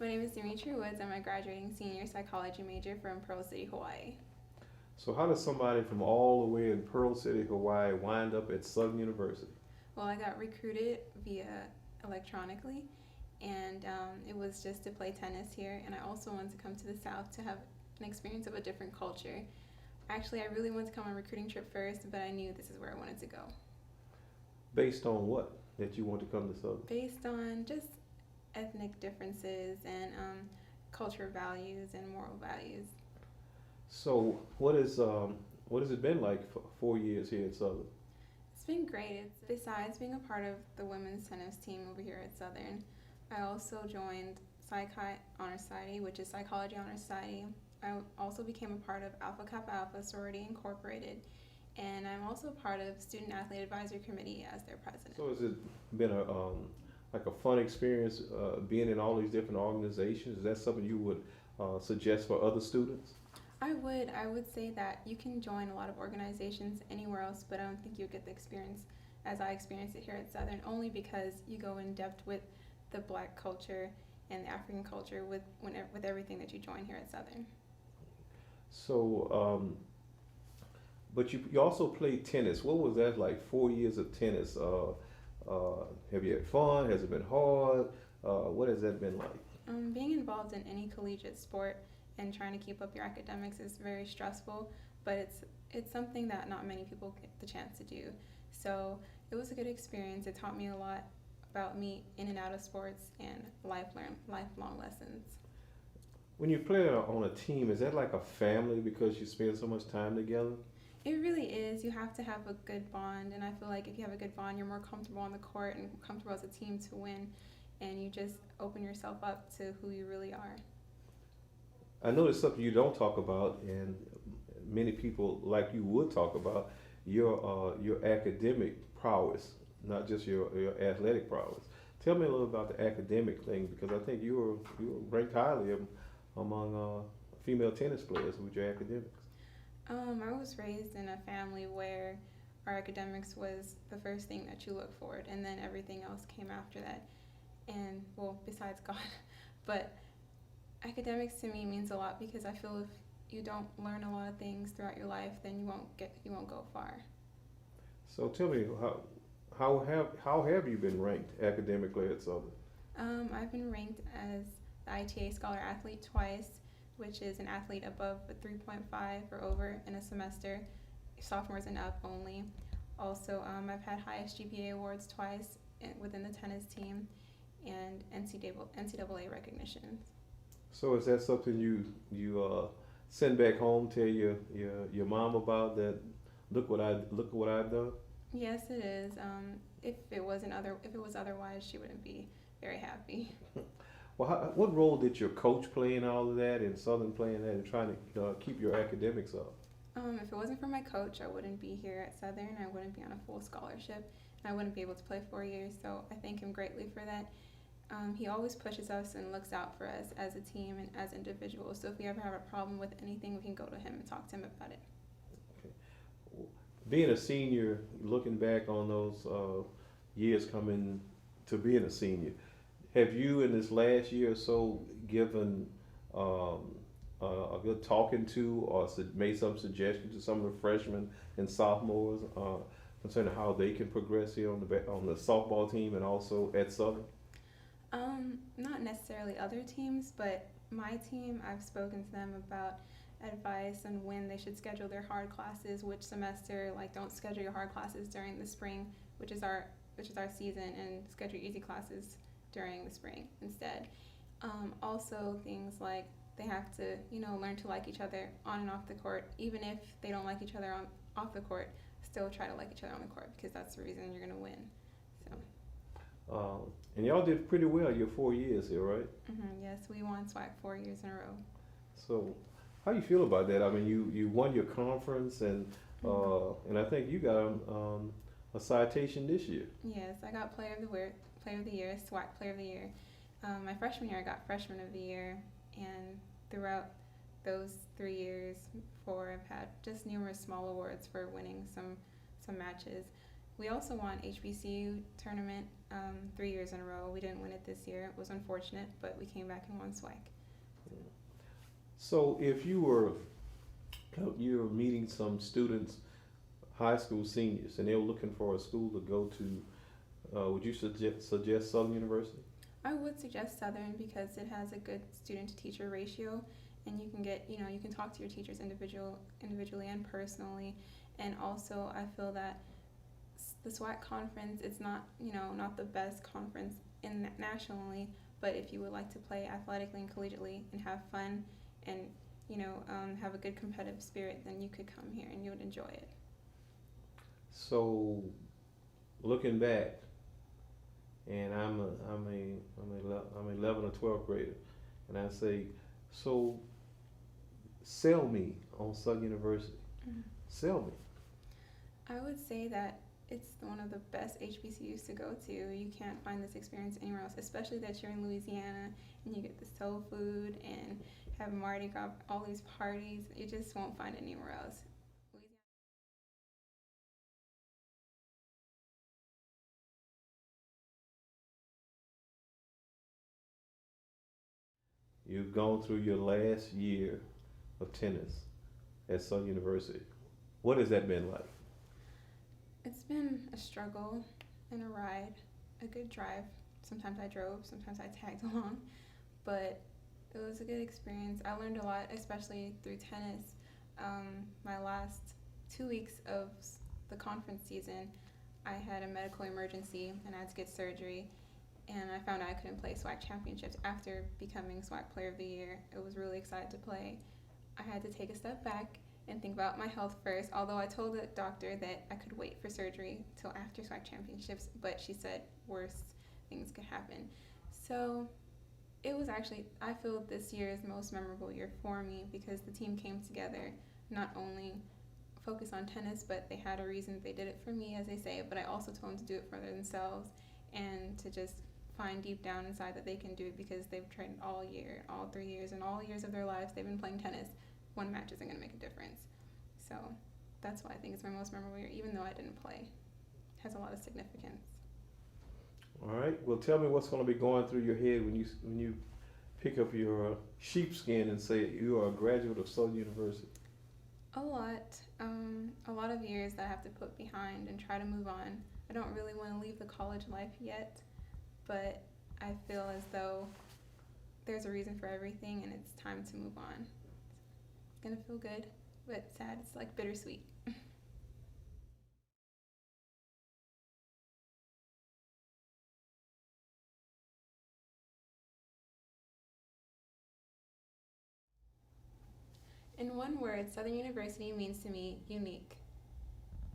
My name is Demetria Woods. I'm a graduating senior psychology major from Pearl City, Hawaii. So how does somebody from all the way in Pearl City, Hawaii, wind up at Southern University? Well, I got recruited via electronically, and it was just to play tennis here. And I also wanted to come to the South to have an experience of a different culture. Actually, I really wanted to come on a recruiting trip first, but I knew this is where I wanted to go. Based on what that you want to come to Southern? Based on just ethnic differences and culture values and moral values. So what has it been like for 4 years here at Southern? It's been great. It's besides being a part of the women's tennis team over here at Southern, I also joined Psych Honor Society, which is Psychology Honor Society. I also became a part of Alpha Kappa Alpha Sorority Incorporated, and I'm also part of Student Athlete Advisory Committee as their president. So has it been a like a fun experience being in all these different organizations? Is that something you would suggest for other students? I would say that you can join a lot of organizations anywhere else, but I don't think you would get the experience as I experienced it here at Southern, only because you go in depth with the black culture and the African culture with everything that you join here at Southern. So, but you also played tennis. What was that like? 4 years of tennis. Have you had fun? Has it been hard? What has that been like? Being involved in any collegiate sport and trying to keep up your academics is very stressful, but it's something that not many people get the chance to do. So it was a good experience. It taught me a lot about me in and out of sports and lifelong lessons. When you play on a team, is that like a family because you spend so much time together? It really is. You have to have a good bond, and I feel like if you have a good bond, you're more comfortable on the court and comfortable as a team to win, and you just open yourself up to who you really are. I know it's something you don't talk about, and many people like you would talk about your academic prowess, not just your athletic prowess. Tell me a little about the academic thing because I think you were ranked highly among female tennis players with your academics. I was raised in a family where our academics was the first thing that you look for, and then everything else came after that. And well, besides God, but academics to me means a lot because I feel if you don't learn a lot of things throughout your life, then you won't go far. So tell me how have you been ranked academically at Southern? I've been ranked as the ITA Scholar Athlete twice, which is an athlete above a 3.5 or over in a semester, sophomores and up only. Also, I've had highest GPA awards twice within the tennis team and NCAA recognitions. So is that something you send back home, tell your mom about that? Look what I've done. Yes, it is. If it was otherwise, she wouldn't be very happy. Well, what role did your coach play in all of that, and Southern playing that, and trying to keep your academics up? If it wasn't for my coach, I wouldn't be here at Southern. I wouldn't be on a full scholarship, and I wouldn't be able to play 4 years. So I thank him greatly for that. He always pushes us and looks out for us as a team and as individuals. So if we ever have a problem with anything, we can go to him and talk to him about it. Okay. Being a senior, looking back on those years coming to being a senior, have you in this last year or so given um, a good talking to or made some suggestions to some of the freshmen and sophomores concerning how they can progress here on the softball team and also at Southern? Not necessarily other teams, but my team, I've spoken to them about advice on when they should schedule their hard classes, which semester. Like, don't schedule your hard classes during the spring, which is our season, and schedule easy classes during the spring instead. Also, things like they have to, learn to like each other on and off the court, even if they don't like each other off the court. Still try to like each other on the court because that's the reason you're gonna win. So. And y'all did pretty well your 4 years here, right? Yes, we won SWAC 4 years in a row. So, how you feel about that? I mean, you won your conference, and I think you got a citation this year. Yes, I got Player of the Year, SWAC Player of the Year. My freshman year, I got Freshman of the Year, and throughout those 3 years, 4, I've had just numerous small awards for winning some matches We also won HBCU tournament 3 years in a row. We didn't win it this year. It was unfortunate, but we came back and won SWAC. So if you're meeting some students, high school seniors, and they're looking for a school to go to, would you suggest Southern University? I would suggest Southern because it has a good student to teacher ratio, and you can get, you can talk to your teachers individually and personally. And also, I feel that the SWAC conference, it's not, not the best conference nationally, but if you would like to play athletically and collegiately and have fun and, have a good competitive spirit, then you could come here and you would enjoy it. So, looking back, and I'm 11 or 12th grader, and I say, so sell me on Southern University. Mm-hmm. Sell me. I would say that it's one of the best HBCUs to go to. You can't find this experience anywhere else, especially that you're in Louisiana and you get the soul food and have Mardi Gras, all these parties. You just won't find it anywhere else. You've gone through your last year of tennis at Southern University. What has that been like? It's been a struggle and a ride, a good drive. Sometimes I drove, sometimes I tagged along, but it was a good experience. I learned a lot, especially through tennis. My last 2 weeks of the conference season, I had a medical emergency and I had to get surgery, and I found out I couldn't play SWAC championships after becoming SWAC Player of the Year. I was really excited to play. I had to take a step back and think about my health first, although I told the doctor that I could wait for surgery till after SWAC championships, but she said worse things could happen. So it was actually, I feel this year is the most memorable year for me because the team came together, not only focus on tennis, but they had a reason they did it for me, as they say, but I also told them to do it for themselves and to just find deep down inside that they can do it because they've trained all year, all 3 years, and all years of their lives they've been playing tennis. One match isn't going to make a difference. So that's why I think it's my most memorable year, even though I didn't play. It has a lot of significance. All right. Well, tell me what's going to be going through your head when you pick up your sheepskin and say you are a graduate of Southern University. A lot of years that I have to put behind and try to move on. I don't really want to leave the college life yet, but I feel as though there's a reason for everything and it's time to move on. It's gonna feel good, but sad. It's like bittersweet. In one word, Southern University means to me unique.